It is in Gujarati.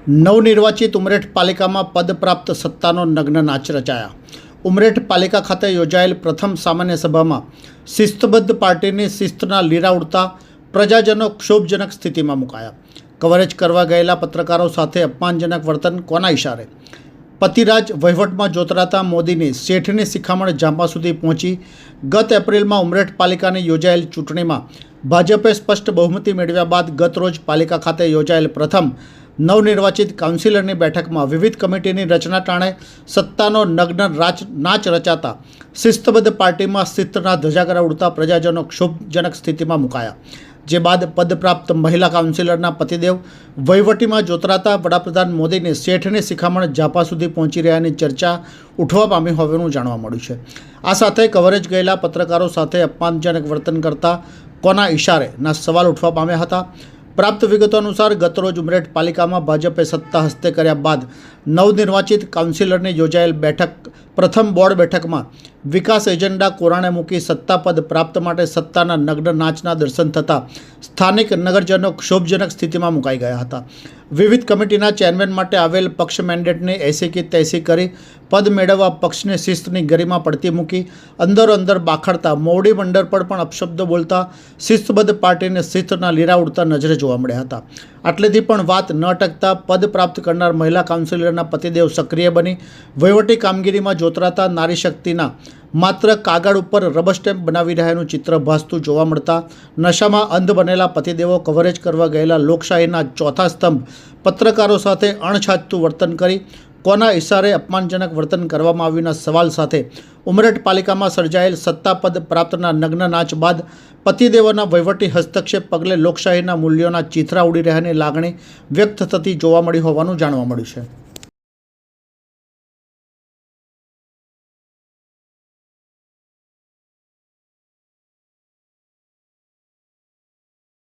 નવનિર્વાચિત ઉમરેઠ પાલિકામાં પદપ્રાપ્ત સત્તાનો નગ્ન નાચ રચાયા। ઉમરેઠ પાલિકા ખાતે યોજાયેલ પ્રથમ સામાન્ય સભામાં શિસ્તબદ્ધ પાર્ટીની શિસ્તના લીરા ઉડતા પ્રજાજનો ક્ષોભજનક સ્થિતિમાં મુકાયા। કવરેજ કરવા ગયેલા પત્રકારો સાથે અપમાનજનક વર્તન કોના ઇશારે? પતિરાજ વહીવટમાં જોતરાતા મોદીની શેઠની શિખામણ ઝાંપા સુધી પહોંચી। ગત એપ્રિલમાં ઉમરેઠ પાલિકાની યોજાયેલ ચૂંટણીમાં ભાજપે સ્પષ્ટ બહુમતી મેળવ્યા બાદ ગતરોજ પાલિકા ખાતે યોજાયેલ પ્રથમ નવનિર્વાચિત કાઉન્સિલરની બેઠકમાં વિવિધ કમિટીની રચના ટાણે સત્તાનો નગ્ન નાચ રચાતા શિસ્તબદ્ધ પાર્ટીમાં શિસ્તના ધજાગરા ઉડતા પ્રજાજનો ક્ષોભજનક સ્થિતિમાં મુકાયા। જે બાદ પદપ્રાપ્ત મહિલા કાઉન્સિલરના પતિદેવ વહીવટીમાં જોતરાતા વડાપ્રધાન મોદીની શેઠની શિખામણ ઝાંપા સુધી પહોંચી રહ્યાની ચર્ચા ઉઠવા પામી હોવાનું જાણવા મળ્યું છે। આ સાથે કવરેજ ગયેલા પત્રકારો સાથે અપમાનજનક વર્તન કરતા કોના ઇશારેના સવાલ ઉઠવા પામ્યા હતા। પ્રાપ્ત વિગતો અનુસાર ગતરોજ ઉમરેઠ પાલિકામાં ભાજપે સત્તા હસ્તે કર્યા બાદ નવનિર્વાચિત કાઉન્સિલરની યોજાયેલ બેઠક પ્રથમ બોર્ડ બેઠકમાં વિકાસ એજન્ડા કોરાણે મૂકી સત્તાપદ પ્રાપ્ત માટે સત્તાના નગ્ન નાચના દર્શન થતાં સ્થાનિક નગરજનો ક્ષોભજનક સ્થિતિમાં મુકાઈ ગયા હતા। વિવિધ કમિટીના ચેરમેન માટે આવેલ પક્ષ મેન્ડેટને એસી કી તેસી કરી પદ મેળવવા પક્ષની શિસ્તની ગરિમા પડતી મૂકી અંદરો અંદર બાખડતા મોવડી મંડળ પર પણ અપશબ્દો બોલતા શિસ્તબદ્ધ પાર્ટીને શિસ્તના લીરા ઉડતા નજરે જોવા મળ્યા હતા। આટલેથી પણ વાત ન અટકતા પદ પ્રાપ્ત કરનાર મહિલા કાઉન્સિલરના પતિદેવ સક્રિય બની વહીવટી કામગીરીમાં જોતરાતા નારી શક્તિના માત્ર કાગળ ઉપર રબર સ્ટેમ્પ બનાવી રહ્યાનું ચિત્ર ભાસતું જોવા મળતા નશામાં અંધ બનેલા પતિદેવો કવરેજ કરવા ગયેલા લોકશાહીના ચોથા સ્તંભ પત્રકારો સાથે અણછાજતું વર્તન કરી કોના ઇશારે અપમાનજનક વર્તન કરવામાં આવ્યુંના સવાલ સાથે ઉમરેઠ પાલિકામાં સર્જાયેલ સત્તાપદ પ્રાપ્તના નગ્ન નાચ બાદ પતિદેવોના વહીવટી હસ્તક્ષેપ પગલે લોકશાહીના મૂલ્યોના ચીથરા ઉડી રહ્યાની લાગણી વ્યક્ત થતી જોવા મળી હોવાનું જાણવા મળ્યું છે।